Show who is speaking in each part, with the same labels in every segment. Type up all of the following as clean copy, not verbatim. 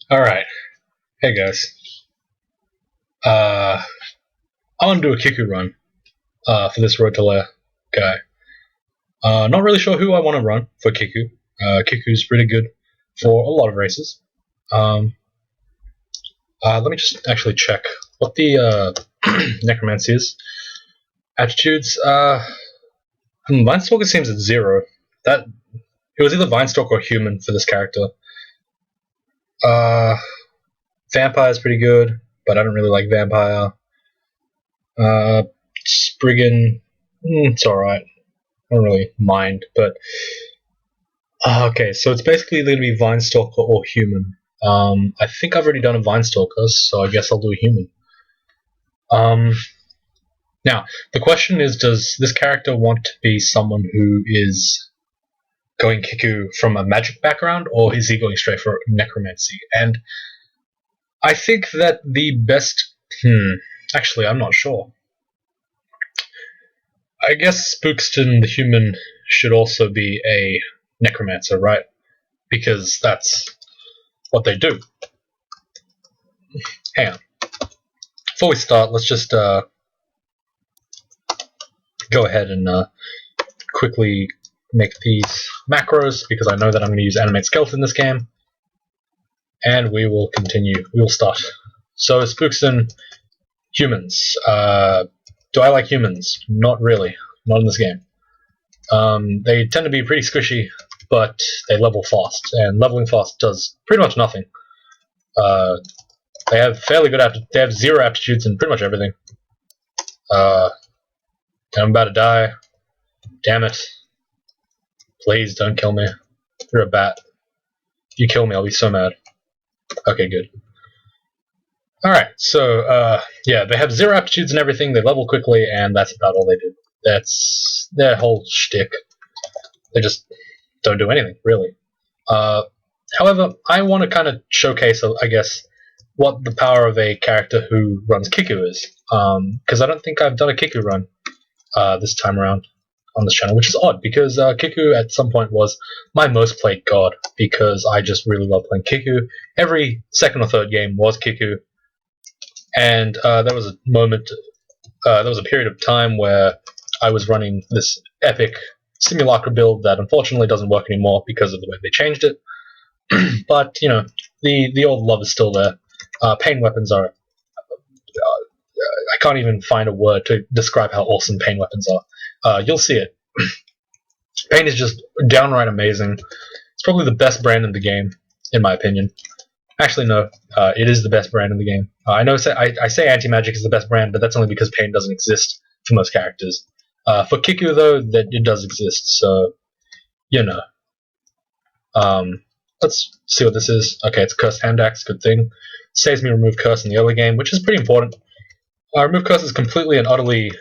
Speaker 1: Alright, hey guys. I want to do a Kiku run for this Road to Lair guy. Not really sure who I want to run for Kiku. Kiku's pretty good for a lot of races. Let me just actually check what the necromancy is. Attitudes, Vinestalker seems at 0. That it was either Vinestalker or human for this character. Vampire is pretty good, but I don't really like Vampire. Spriggan, it's alright. I don't really mind, but okay, so it's basically going to be Vinestalker or human. I think I've already done a Vinestalker, so I guess I'll do a human. Now, the question is, does this character want to be someone who is going Kiku from a magic background, or is he going straight for necromancy? And I think that the best... actually, I'm not sure. I guess Spookston, the human, should also be a necromancer, right? Because that's what they do. Hang on. Before we start, let's just go ahead and quickly make these macros, because I know that I'm going to use animate skeleton in this game. And we will continue. We will start. So, Spookston, humans. Do I like humans? Not really. Not in this game. They tend to be pretty squishy, but they level fast, and leveling fast does pretty much nothing. They have fairly good they have 0 aptitudes in pretty much everything. I'm about to die. Damn it. Please don't kill me. You're a bat. If you kill me, I'll be so mad. Okay, good. Alright, so, yeah, they have 0 aptitudes and everything, they level quickly, and that's about all they do. That's their whole shtick. They just don't do anything, really. However, I want to kind of showcase, I guess, what the power of a character who runs Kiku is. Because I don't think I've done a Kiku run this time around on this channel, which is odd, because Kiku at some point was my most played god, because I just really love playing Kiku. Every second or third game was Kiku. And there was a moment, there was a period of time where I was running this epic simulacra build that unfortunately doesn't work anymore because of the way they changed it. But, you know, the old love is still there. Pain weapons are... I can't even find a word to describe how awesome pain weapons are. You'll see it. Pain is just downright amazing. It's probably the best brand in the game, in my opinion. Actually, no. It is the best brand in the game. I know I say anti-magic is the best brand, but that's only because pain doesn't exist for most characters. For Kiku, though, that it does exist, so, you know. Let's see what this is. Okay, it's Cursed Hand Axe, good thing. Saves me remove Curse in the early game, which is pretty important. Remove Curse is completely and utterly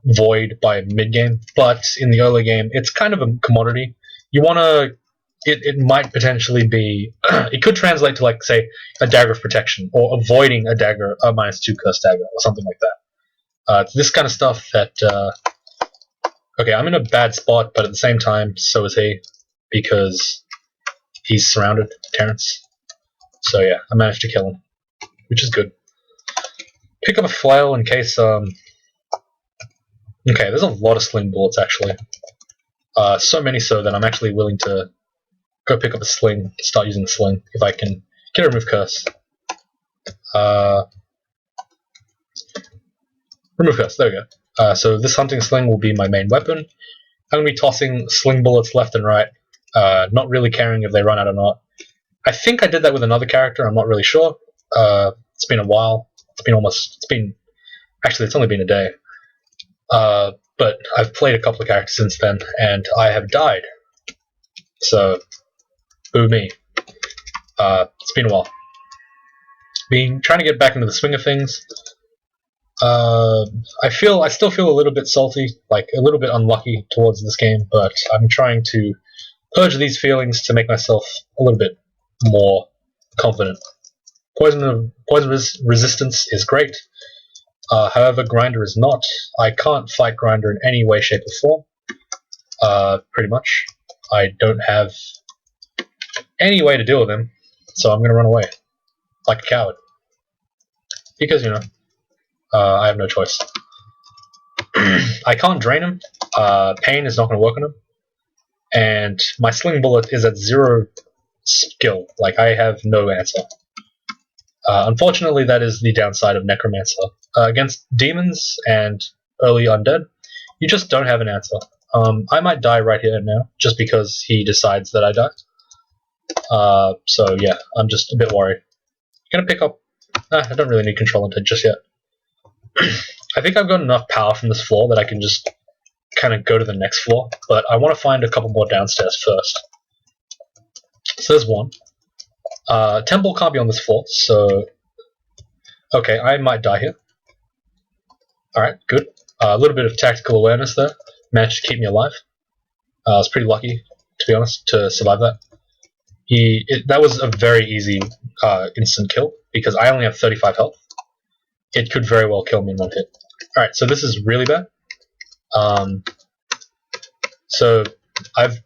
Speaker 1: void by mid-game, but in the early game, it's kind of a commodity. You want to... It might potentially be... it could translate to, like, say, a Dagger of Protection, or avoiding a dagger, a -2 Curse Dagger, or something like that. It's this kind of stuff that... okay, I'm in a bad spot, but at the same time, so is he, because he's surrounded, Terrence. So yeah, I managed to kill him, which is good. Pick up a flail in case... Okay, there's a lot of sling bullets, actually. So many so that I'm actually willing to go pick up a sling, start using the sling, if I can get a remove curse. Remove curse, there we go. So this hunting sling will be my main weapon. I'm going to be tossing sling bullets left and right, not really caring if they run out or not. I think I did that with another character, I'm not really sure. It's been a while. Actually, it's only been a day. But I've played a couple of characters since then, and I have died. So, boo me. It's been a while. Been trying to get back into the swing of things. I still feel a little bit salty, like a little bit unlucky towards this game, but I'm trying to purge these feelings to make myself a little bit more confident. Poison resistance is great. However, Grinder is not. I can't fight Grinder in any way, shape, or form. Pretty much. I don't have any way to deal with him, so I'm going to run away. like a coward. Because, you know, I have no choice. I can't drain him. Pain is not going to work on him. And my sling bullet is at 0 skill. Like, I have no answer. Unfortunately, that is the downside of Necromancer. Against demons and early undead, you just don't have an answer. I might die right here and now, just because he decides that I die. So yeah, I'm just a bit worried. I'm gonna pick up... I don't really need control intent just yet. I think I've got enough power from this floor that I can just kind of go to the next floor, but I want to find a couple more downstairs first. So there's one. Temple can't be on this floor, so... Okay, I might die here. Alright, good. A little bit of tactical awareness there. Managed to keep me alive. I was pretty lucky, to be honest, to survive that. That was a very easy instant kill, because I only have 35 health. It could very well kill me in one hit. Alright, so this is really bad. So I've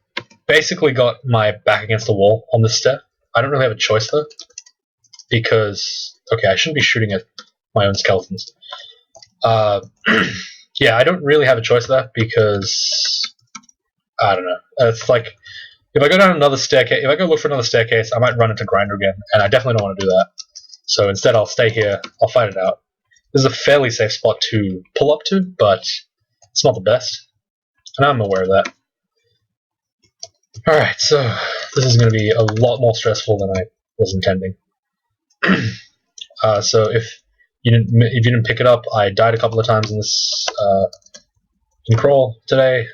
Speaker 1: basically got my back against the wall on this stair. I don't really have a choice though, because... Okay, I shouldn't be shooting at my own skeletons. Yeah, I don't really have a choice there, because... I don't know. It's like, if I go down another staircase, if I go look for another staircase, I might run into Grinder again, and I definitely don't want to do that. So instead I'll stay here, I'll fight it out. This is a fairly safe spot to pull up to, but it's not the best. And I'm aware of that. Alright, so this is going to be a lot more stressful than I was intending. So if you didn't pick it up, I died a couple of times in this in crawl today.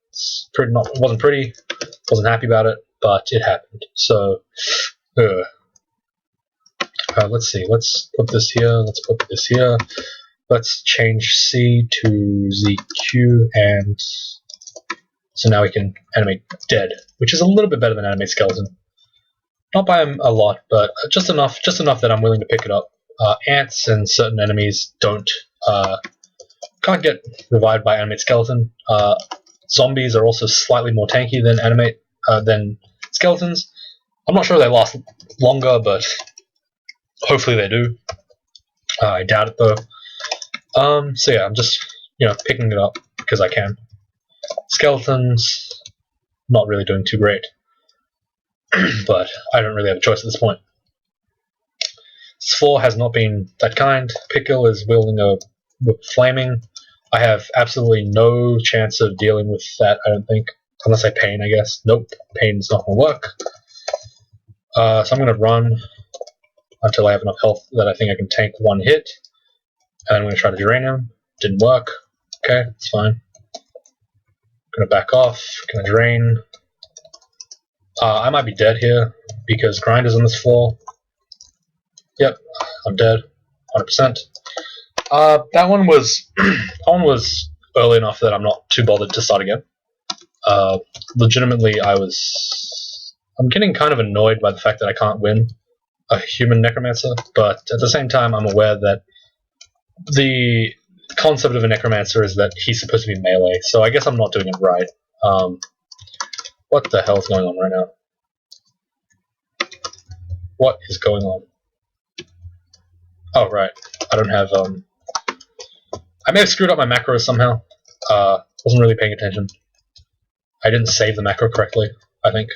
Speaker 1: It's wasn't pretty, wasn't happy about it, but it happened. So let's see. Let's put this here. Let's put this here. Let's change C to ZQ, and so now we can animate dead, which is a little bit better than animate skeleton. Not by a lot, but just enough that I'm willing to pick it up. Ants and certain enemies can't get revived by animate skeleton. Zombies are also slightly more tanky than skeletons. I'm not sure they last longer, but hopefully they do. I doubt it though. So yeah, I'm just picking it up because I can. Skeletons, not really doing too great, but I don't really have a choice at this point. This floor has not been that kind. Pickle is wielding a whip flaming. I have absolutely no chance of dealing with that, I don't think. Unless I pain, I guess. Nope, pain's not going to work. So I'm going to run until I have enough health that I think I can tank one hit. And I'm going to try to drain him. Didn't work. Okay, it's fine. Gonna back off. Gonna drain. I might be dead here because Grinder's on this floor. Yep, I'm dead. 100%. That one was early enough that I'm not too bothered to start again. Legitimately, I'm getting kind of annoyed by the fact that I can't win a human necromancer, but at the same time, I'm aware that the concept of a necromancer is that he's supposed to be melee, so I guess I'm not doing it right. What the hell is going on right now? What is going on? Oh, right. I don't have, I may have screwed up my macros somehow. Wasn't really paying attention. I didn't save the macro correctly, I think.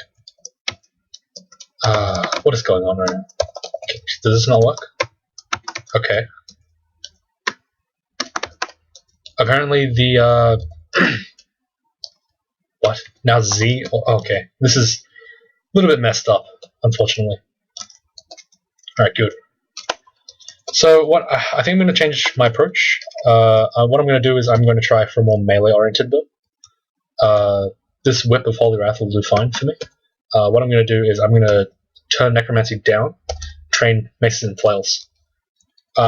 Speaker 1: What is going on right now? Does this not work? Okay. Apparently the, what? Now Z? Oh, okay. This is a little bit messed up, unfortunately. Alright, good. So what I think I'm going to change my approach. What I'm going to do is I'm going to try for a more melee-oriented build. This Whip of Holy Wrath will do fine for me. What I'm going to do is I'm going to turn Necromancy down, train Maces and Flails.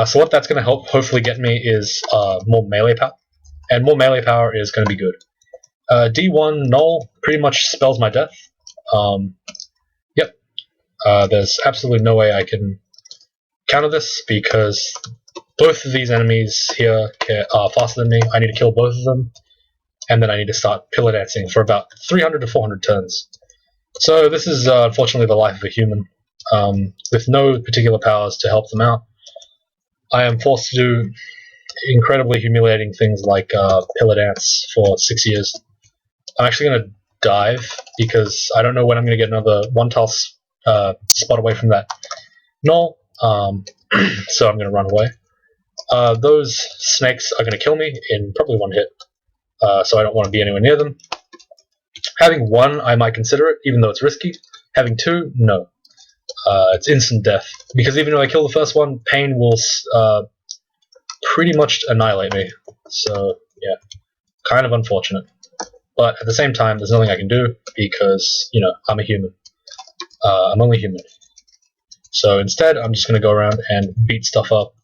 Speaker 1: So what that's going to hopefully get me is more melee power. And more melee power is going to be good. D1 Null pretty much spells my death. Yep. There's absolutely no way I can counter this because both of these enemies here are faster than me. I need to kill both of them. And then I need to start pillar dancing for about 300 to 400 turns. So this is unfortunately the life of a human. with no particular powers to help them out. I am forced to do incredibly humiliating things like pillar dance for 6 years. I'm actually going to dive because I don't know when I'm going to get another one-tile spot away from that null, so I'm going to run away. Those snakes are going to kill me in probably one hit, so I don't want to be anywhere near them. Having one, I might consider it, even though it's risky. Having two, no. It's instant death, because even though I kill the first one, pain will pretty much annihilate me. So, yeah, kind of unfortunate. But at the same time, there's nothing I can do, because, you know, I'm a human. I'm only human. So instead, I'm just going to go around and beat stuff up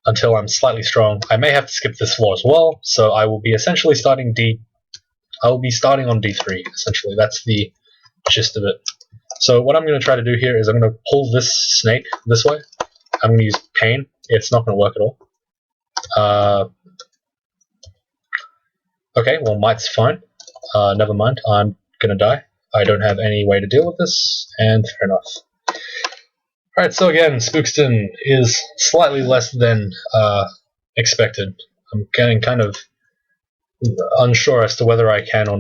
Speaker 1: until I'm slightly strong. I may have to skip this floor as well, so I will be essentially starting I will be starting on D3, essentially. That's the gist of it. So what I'm going to try to do here is I'm going to pull this snake this way. I'm going to use pain. It's not going to work at all. Okay, well, might's fine. Never mind. I'm going to die. I don't have any way to deal with this, and fair enough. Alright, so again, Spookston is slightly less than expected. I'm getting kind of unsure as to whether I can or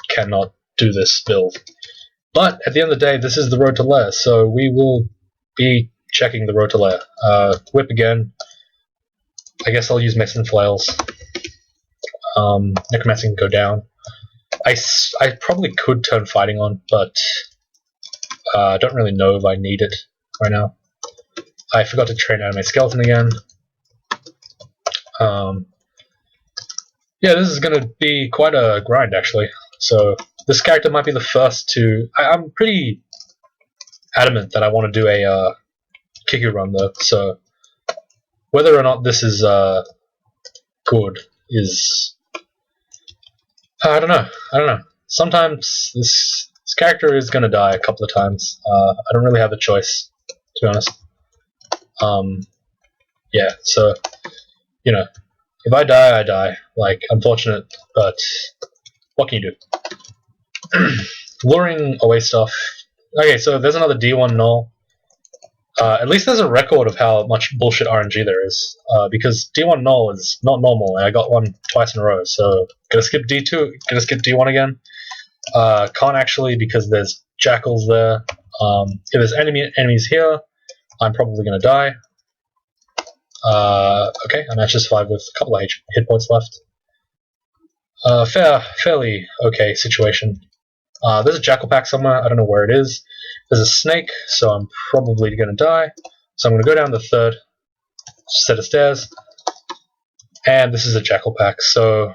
Speaker 1: cannot do this build. But at the end of the day, this is the road to Lair, so we will be checking the road to Lair. Whip again. I guess I'll use Mixing Flails. Necromancy can go down. I probably could turn Fighting on, but I don't really know if I need it right now. I forgot to train Animate Skeleton again. Yeah, this is going to be quite a grind, actually. So this character might be the first to... I'm pretty adamant that I want to do a Kiku run, though, so whether or not this is good is... I don't know. Sometimes this character is going to die a couple of times. I don't really have a choice, to be honest. Yeah, so, you know, if I die, I die. Like, unfortunate, but what can you do? Luring away stuff. Okay, so there's another D1 null. At least there's a record of how much bullshit RNG there is, because D1 null is not normal, and I got one twice in a row, so gonna skip D2, gonna skip D1 again. Can't actually, because there's jackals there. If there's enemies here, I'm probably gonna die. Okay, I'm at just 5 with a couple of hit points left. Fairly okay situation. There's a jackal pack somewhere, I don't know where it is. There's a snake, so I'm probably going to die. So I'm going to go down the third set of stairs. And this is a jackal pack, so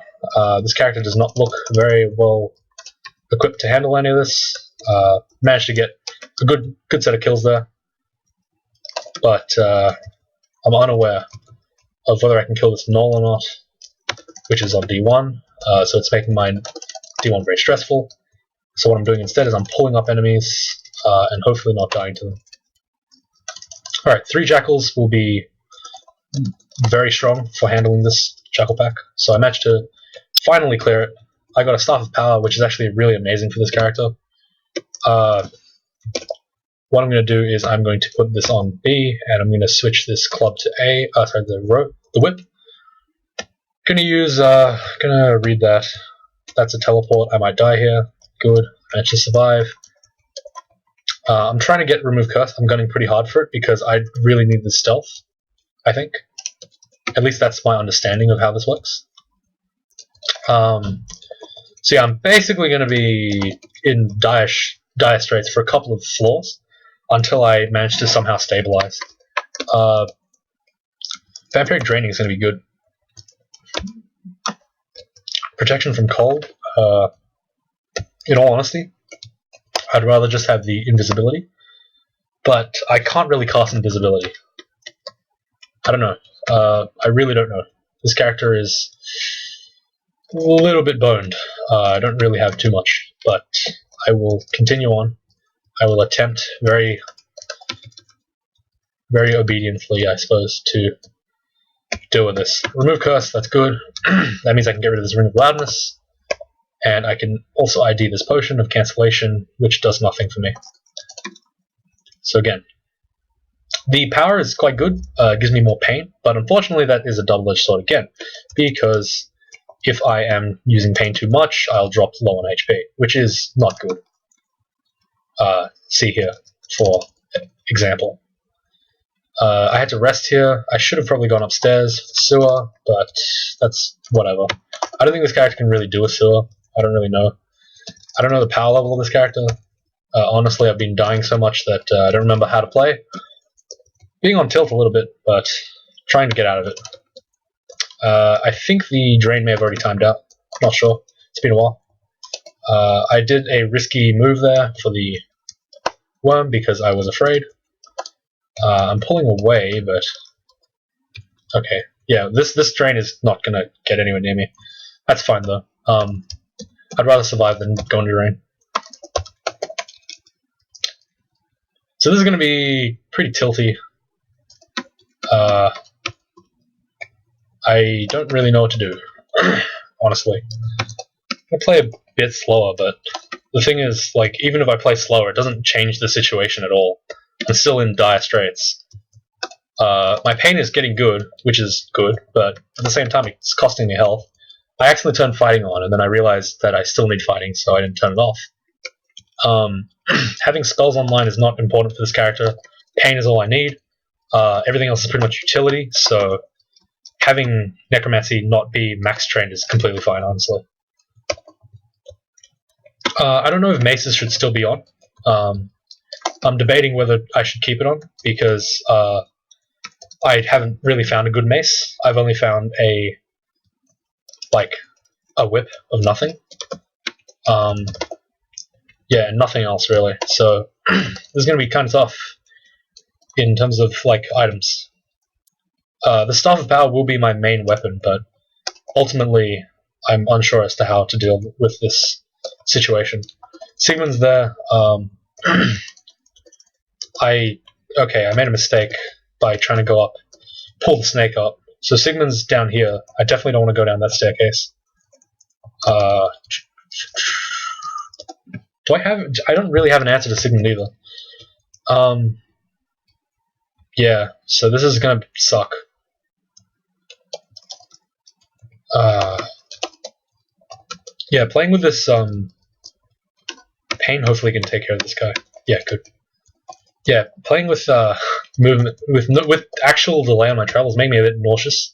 Speaker 1: this character does not look very well equipped to handle any of this. Managed to get a good set of kills there. But I'm unaware of whether I can kill this null or not, which is on D1. So it's making my D1 very stressful. So what I'm doing instead is I'm pulling up enemies and hopefully not dying to them. Alright, 3 jackals will be very strong for handling this jackal pack. So I managed to finally clear it. I got a Staff of Power, which is actually really amazing for this character. What I'm going to do is I'm going to put this on B, and I'm going to switch this club to A. Sorry, the whip. Gonna read that. That's a teleport. I might die here. Good. Managed to survive. I'm trying to get Remove Curse. I'm gunning pretty hard for it because I really need the stealth, I think. At least that's my understanding of how this works. So yeah, I'm basically going to be in dire straits for a couple of floors until I manage to somehow stabilize. Vampiric Draining is going to be good. Protection from cold. In all honesty, I'd rather just have the invisibility, but I can't really cast invisibility. I don't know. I really don't know. This character is a little bit boned. I don't really have too much, but I will continue on. I will attempt very, very obediently, I suppose, to deal with this. Remove Curse, that's good. That means I can get rid of this Ring of Loudness. And I can also ID this potion of cancellation, which does nothing for me. So again, the power is quite good, gives me more pain, but unfortunately that is a double-edged sword again, because if I am using pain too much, I'll drop low on HP, which is not good. See here, for example. I had to rest here. I should have probably gone upstairs for the sewer, but that's whatever. I don't think this character can really do a sewer. I don't really know. I don't know the power level of this character. Honestly, I've been dying so much that I don't remember how to play. Being on tilt a little bit, but trying to get out of it. I think the drain may have already timed out. Not sure. It's been a while. I did a risky move there for the worm because I was afraid. I'm pulling away, but okay. Yeah, this drain is not gonna get anywhere near me. That's fine though. I'd rather survive than go into drain. So this is gonna be pretty tilty. I don't really know what to do, honestly. I play a bit slower, but the thing is, like, even if I play slower, it doesn't change the situation at all. I'm still in dire straits. My pain is getting good, which is good, but at the same time it's costing me health. I accidentally turned fighting on, and then I realized that I still need fighting, so I didn't turn it off. Having spells online is not important for this character. Pain is all I need. Everything else is pretty much utility, so having Necromancy not be max trained is completely fine, honestly. I don't know if Maces should still be on. I'm debating whether I should keep it on, because I haven't really found a good mace. I've only found a whip of nothing. Yeah, nothing else really. So this is going to be kind of tough in terms of items. The Staff of Power will be my main weapon, but ultimately I'm unsure as to how to deal with this situation. Sigmund's there. I made a mistake by trying to go up, pull the snake up. So Sigmund's down here. I definitely don't want to go down that staircase. I don't really have an answer to Sigmund either. Yeah, so this is gonna suck. Yeah, playing with this pain hopefully can take care of this guy. Yeah, good. Yeah, playing with movement with actual delay on my travels made me a bit nauseous.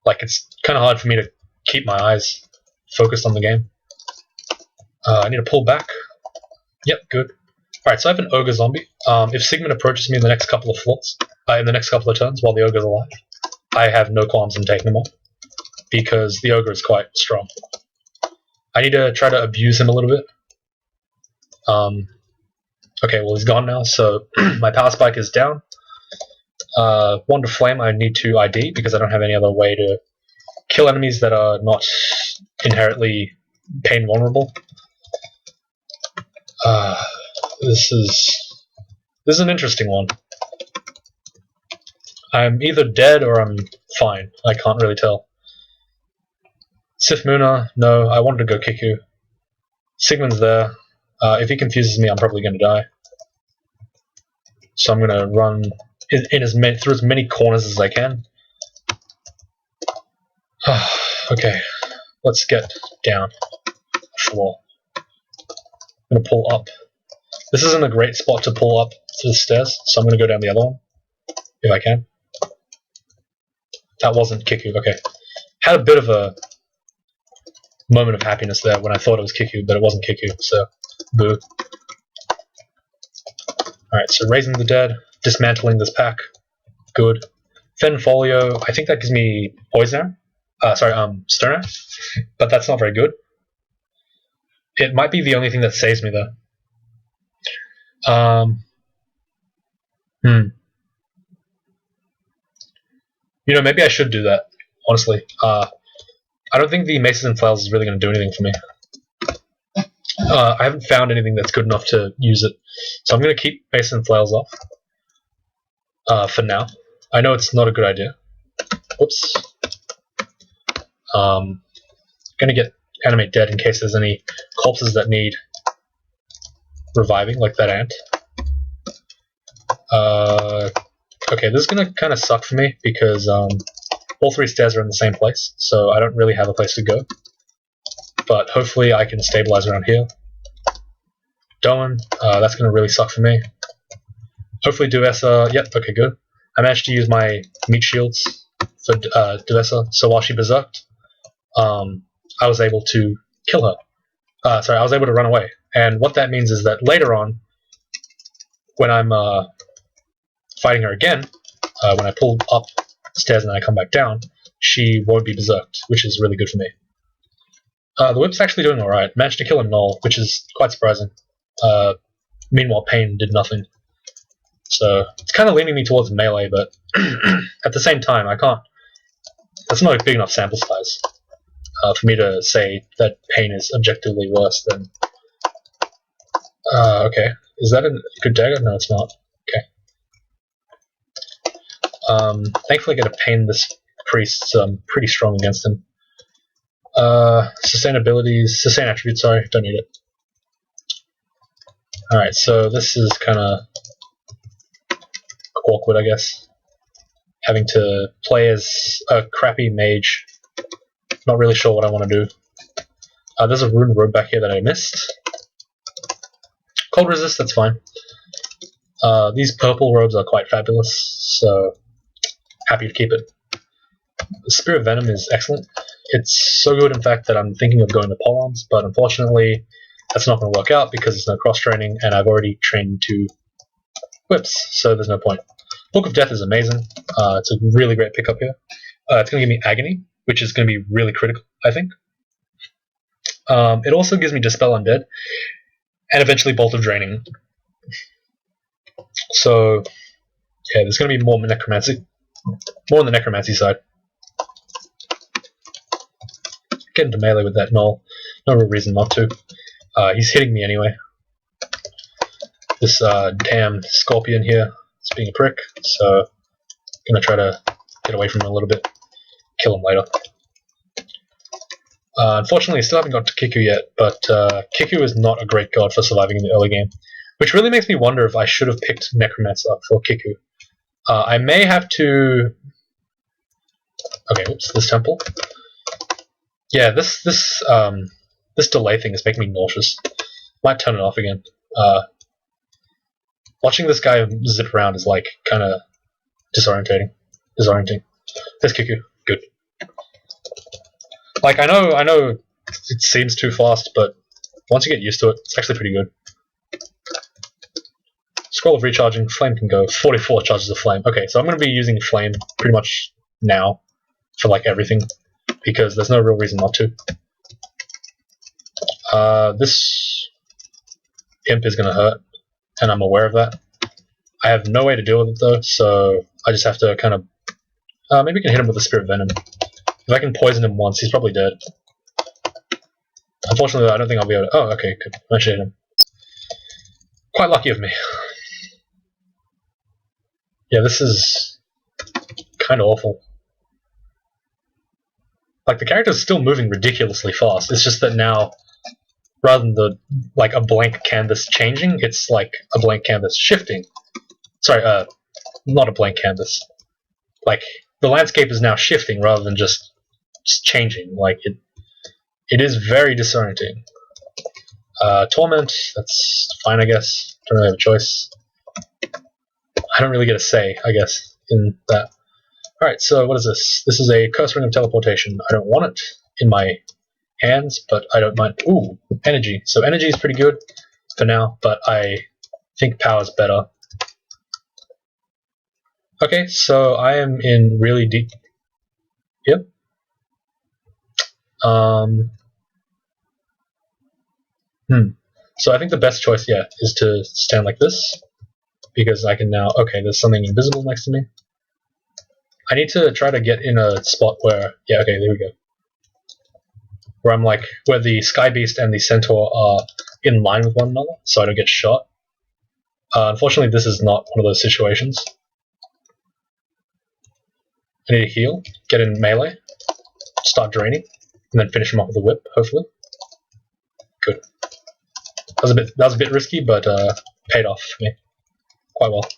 Speaker 1: It's kind of hard for me to keep my eyes focused on the game. I need to pull back. Yep, good. Alright, so I have an ogre zombie. If Sigmund approaches me in the next couple of turns while the ogre's alive, I have no qualms in taking him on, because the ogre is quite strong. I need to try to abuse him a little bit. Okay, well he's gone now, so my power spike is down. Wand of Flame I need to ID, because I don't have any other way to kill enemies that are not inherently pain vulnerable. This is an interesting one. I'm either dead or I'm fine. I can't really tell. Sif Muna, no, I wanted to go Kiku. Sigmund's there. If he confuses me, I'm probably going to die. So I'm going to run through as many corners as I can. Okay, let's get down the floor. I'm going to pull up. This isn't a great spot to pull up to the stairs, so I'm going to go down the other one, if I can. That wasn't Kiku, okay. Had a bit of a moment of happiness there when I thought it was Kiku, but it wasn't Kiku, so boo. Alright, so raising the dead, dismantling this pack, good. Fen Folio, I think that gives me Poison Arrow. Stern Arrow, but that's not very good. It might be the only thing that saves me though. You know, maybe I should do that, honestly. I don't think the Maces and Flails is really going to do anything for me. I haven't found anything that's good enough to use it, so I'm going to keep Maces and Flails off for now. I know it's not a good idea. Whoops. Going to animate dead in case there's any corpses that need reviving, like that ant. Okay, this is gonna kind of suck for me because all 3 stairs are in the same place, so I don't really have a place to go. But hopefully I can stabilize around here. Don't. That's gonna really suck for me. Hopefully Duessa. Yep. Okay, good. I managed to use my meat shields for Duessa, so while she berserked, I was able to kill her. Sorry, I was able to run away. And what that means is that later on, when I'm fighting her again, when I pull up stairs and then I come back down, she won't be berserked, which is really good for me. The whip's actually doing alright. Managed to kill a null, which is quite surprising. Meanwhile, Pain did nothing. So it's kind of leaning me towards melee, but at the same time, I can't. That's not a big enough sample size for me to say that Pain is objectively worse than. Okay, is that a good dagger? No, it's not. Okay. Thankfully, I get to Pain this priest, so I'm pretty strong against him. Sustain abilities, sustain attributes. Sorry, don't need it. All right, so this is kind of awkward, I guess. Having to play as a crappy mage. Not really sure what I want to do. There's a rune robe back here that I missed. Cold resist, that's fine. These purple robes are quite fabulous, so happy to keep it. The Spear of Venom is excellent. It's so good, in fact, that I'm thinking of going to polearms, but unfortunately that's not going to work out because there's no cross-training, and I've already trained to whips, so there's no point. Book of Death is amazing. It's a really great pickup here. It's going to give me Agony, which is going to be really critical, I think. It also gives me Dispel Undead, and eventually Bolt of Draining. So, yeah, there's going to be more necromancy. More on the necromancy side. Get into melee with that null. No real reason not to. He's hitting me anyway. This damn scorpion here is being a prick, so I'm going to try to get away from him a little bit. Kill him later. Unfortunately, I still haven't got to Kiku yet, but Kiku is not a great god for surviving in the early game, which really makes me wonder if I should have picked Necromancer for Kiku. I may have to... Okay, oops, this temple. Yeah, this delay thing is making me nauseous. Might turn it off again. Watching this guy zip around is like kind of disorienting. There's Kiku. Good. Like I know it seems too fast, but once you get used to it, it's actually pretty good. Scroll of Recharging, Flame can go 44 charges of Flame. Okay, so I'm going to be using Flame pretty much now for like everything, because there's no real reason not to. This imp is going to hurt, and I'm aware of that. I have no way to deal with it though, so I just have to kind of... maybe we can hit him with the Spirit Venom. If I can poison him once, he's probably dead. Unfortunately, I don't think I'll be able to... Oh, okay, good. I should hit him. Quite lucky of me. Yeah, this is kind of awful. Like, the character's still moving ridiculously fast. It's just that now, rather than like a blank canvas changing, it's like a blank canvas shifting. Sorry, not a blank canvas. Like, the landscape is now shifting rather than just changing. Like, it is very disorienting. Torment, that's fine, I guess. Don't really have a choice. I don't really get a say, I guess, in that. Alright, so what is this? This is a Curse Ring of Teleportation. I don't want it in my hands, but I don't mind. Ooh, energy. So energy is pretty good for now, but I think power is better. Okay, so I am in really deep... Yep. So I think the best choice, yeah, is to stand like this, because I can now... Okay, there's something invisible next to me. I need to try to get in a spot where... Yeah, okay, there we go. Where I'm like... Where the Sky Beast and the Centaur are in line with one another, so I don't get shot. Unfortunately, this is not one of those situations. I need to heal, get in melee, start draining, and then finish him off with a whip, hopefully. Good. That was a bit risky, but paid off for me quite well.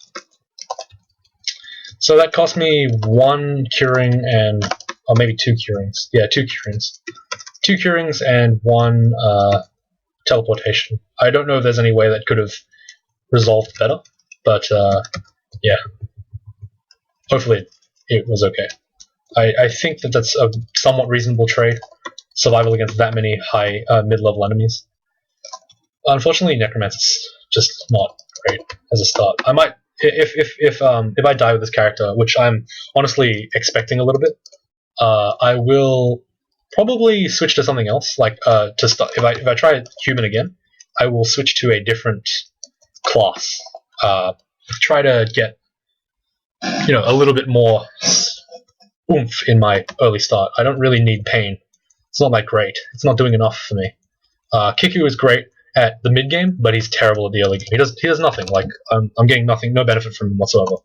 Speaker 1: So that cost me 1 curing and, or maybe 2 curings. Yeah, 2 curings. 2 curings and 1 teleportation. I don't know if there's any way that could have resolved better, but yeah. Hopefully it was okay. I think that that's a somewhat reasonable trade. Survival against that many high mid-level enemies. Unfortunately, Necromancer's just not great as a start. I might, if I die with this character, which I'm honestly expecting a little bit, I will probably switch to something else. Like to start, if I try human again, I will switch to a different class. Try to get a little bit more oomph in my early start. I don't really need pain. It's not that great. It's not doing enough for me. Kiku is great at the mid game, but he's terrible at the early game. He does nothing. Like I'm getting nothing, no benefit from him whatsoever.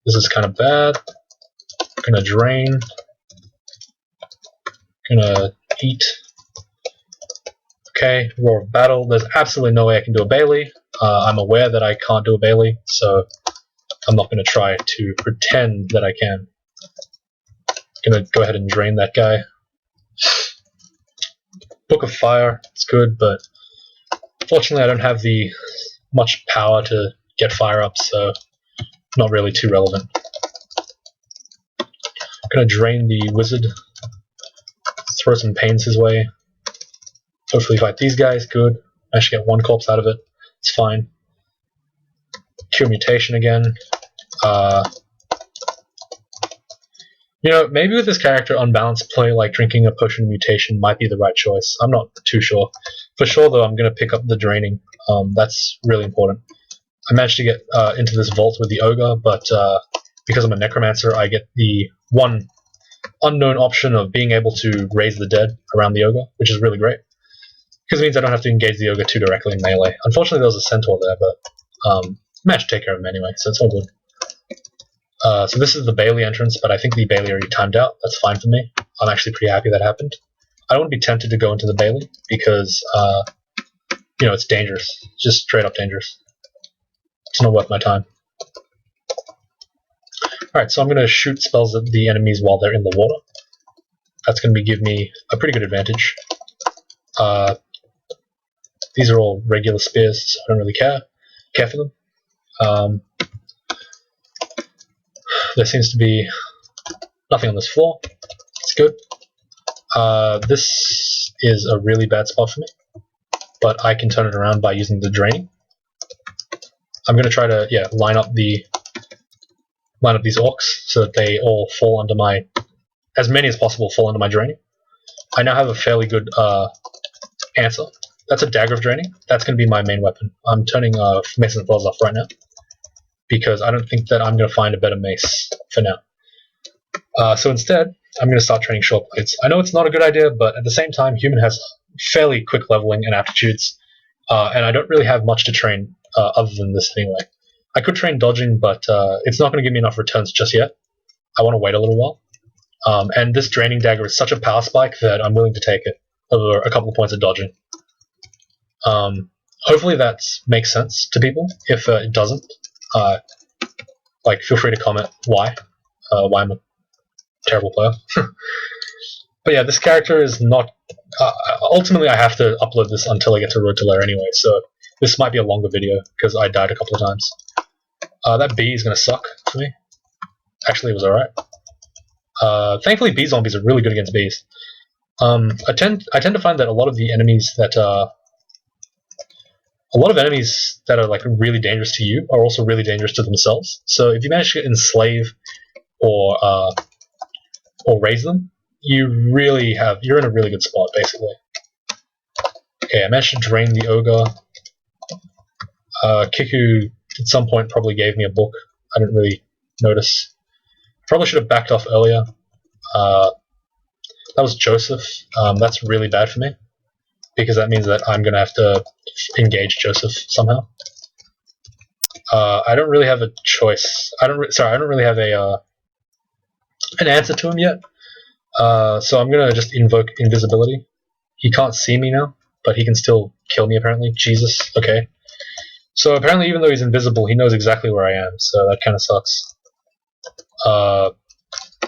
Speaker 1: This is kind of bad. Gonna drain. Gonna eat. Okay, Roar of Battle. There's absolutely no way I can do a Bailey. I'm aware that I can't do a Bailey, so I'm not going to try to pretend that I can. Gonna go ahead and drain that guy. Book of Fire, it's good, but fortunately I don't have the much power to get fire up, so not really too relevant. Gonna drain the wizard. Throw some pains his way. Hopefully fight these guys, good. I should get 1 corpse out of it, it's fine. Cure mutation again. Maybe with this character, unbalanced play like drinking a potion of mutation might be the right choice. I'm not too sure. For sure, though, I'm going to pick up the draining. That's really important. I managed to get into this vault with the ogre, but because I'm a necromancer, I get the one unknown option of being able to raise the dead around the ogre, which is really great. Because it means I don't have to engage the ogre too directly in melee. Unfortunately, there was a centaur there, but managed to take care of him anyway, so it's all good. So this is the Bailey entrance, but I think the Bailey already timed out. That's fine for me. I'm actually pretty happy that happened. I don't want to be tempted to go into the Bailey because, it's dangerous. It's just straight up dangerous. It's not worth my time. Alright, so I'm going to shoot spells at the enemies while they're in the water. That's going to give me a pretty good advantage. These are all regular spears, so I don't really care for them. There seems to be nothing on this floor. It's good. This is a really bad spot for me, but I can turn it around by using the draining. I'm going to try to line up these orcs so that they all fall under my, as many as possible fall under my draining. I now have a fairly good answer. That's a dagger of draining. That's going to be my main weapon. I'm turning Mace and Claws off right now, because I don't think that I'm going to find a better mace for now. So instead, I'm going to start training short blades. I know it's not a good idea, but at the same time, human has fairly quick leveling and aptitudes, and I don't really have much to train other than this anyway. I could train dodging, but it's not going to give me enough returns just yet. I want to wait a little while. And this draining dagger is such a power spike that I'm willing to take it over a couple of points of dodging. Hopefully that makes sense to people. If it doesn't, feel free to comment why I'm a terrible player. But yeah, this character is not. Ultimately, I have to upload this until I get to Road to Lair anyway, so this might be a longer video because I died a couple of times. That bee is going to suck for me. Actually, it was alright. Thankfully, bee zombies are really good against bees. I tend to find that a lot of enemies that are like really dangerous to you are also really dangerous to themselves. So if you manage to enslave or raise them, you're in a really good spot basically. Okay, I managed to drain the ogre. Kiku at some point probably gave me a book. I didn't really notice. Probably should have backed off earlier. That was Joseph. That's really bad for me, because that means that I'm going to have to engage Joseph somehow. I don't really have a choice. I don't really have an answer to him yet. So I'm going to just invoke invisibility. He can't see me now, but he can still kill me apparently. Jesus, okay. So apparently, even though he's invisible, he knows exactly where I am. So that kind of sucks.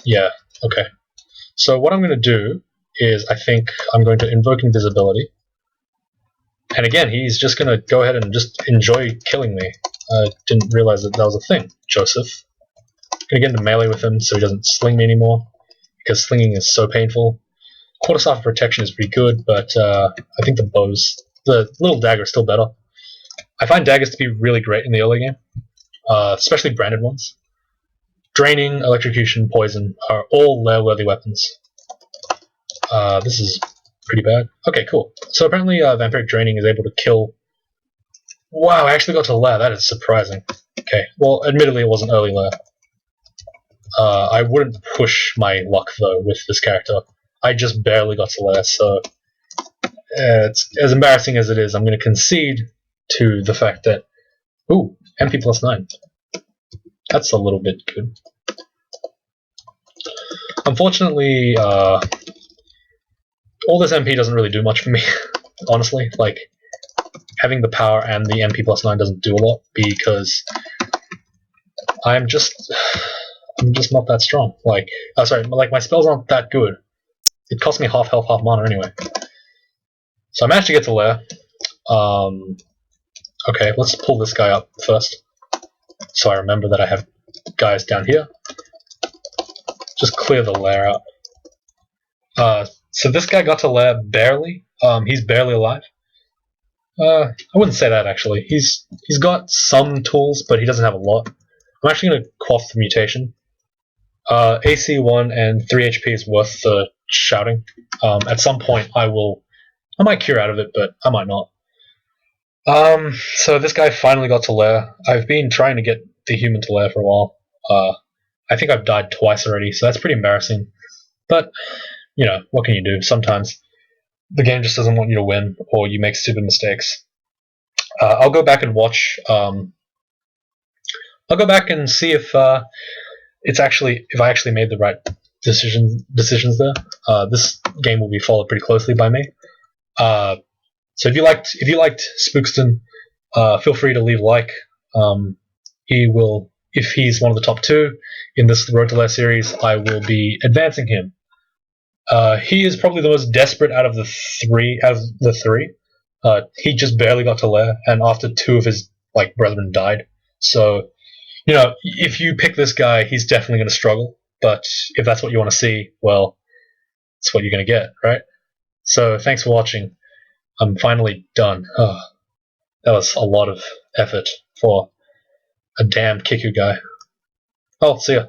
Speaker 1: Yeah. Okay. So what I'm going to do is, I think I'm going to invoke invisibility. And again, he's just going to go ahead and just enjoy killing me. I didn't realize that was a thing. Joseph. I'm going to get into melee with him so he doesn't sling me anymore, because slinging is so painful. Quarter staff of protection is pretty good, but I think the little dagger is still better. I find daggers to be really great in the early game, especially branded ones. Draining, electrocution, poison are all lair-worthy weapons. This is pretty bad. Okay, cool. So apparently vampiric draining is able to kill... Wow, I actually got to lair. That is surprising. Okay, well, admittedly it wasn't early lair. I wouldn't push my luck, though, with this character. I just barely got to lair, so... it's as embarrassing as it is, I'm going to concede to the fact that... Ooh, MP plus 9. That's a little bit good. Unfortunately, all this MP doesn't really do much for me, honestly. Like, having the power and the MP plus 9 doesn't do a lot, because I'm just not that strong. Like, sorry, like my spells aren't that good. It costs me half health, half mana anyway. So I managed to get to Lair. Okay, let's pull this guy up first, so I remember that I have guys down here. Just clear the Lair out. So this guy got to Lair barely. He's barely alive. I wouldn't say that, actually. He's got some tools, but he doesn't have a lot. I'm actually going to quaff the mutation. AC 1 and 3 HP is worth the shouting. At some point I might cure out of it, but I might not. So this guy finally got to Lair. I've been trying to get the human to Lair for a while. I think I've died twice already, so that's pretty embarrassing. But, you know, what can you do? Sometimes the game just doesn't want you to win, or you make stupid mistakes. I'll go back and watch. I'll go back and see if I actually made the right decisions there. This game will be followed pretty closely by me. So if you liked Spookston, feel free to leave a like. If he's one of the top 2 in this Road to Lair series, I will be advancing him. He is probably the most desperate out of the three. He just barely got to Lair, and after 2 of his brethren died. So, you know, if you pick this guy, he's definitely going to struggle. But if that's what you want to see, well, it's what you're going to get, right? So thanks for watching. I'm finally done. Oh, that was a lot of effort for a damn Kiku guy. Oh, see ya.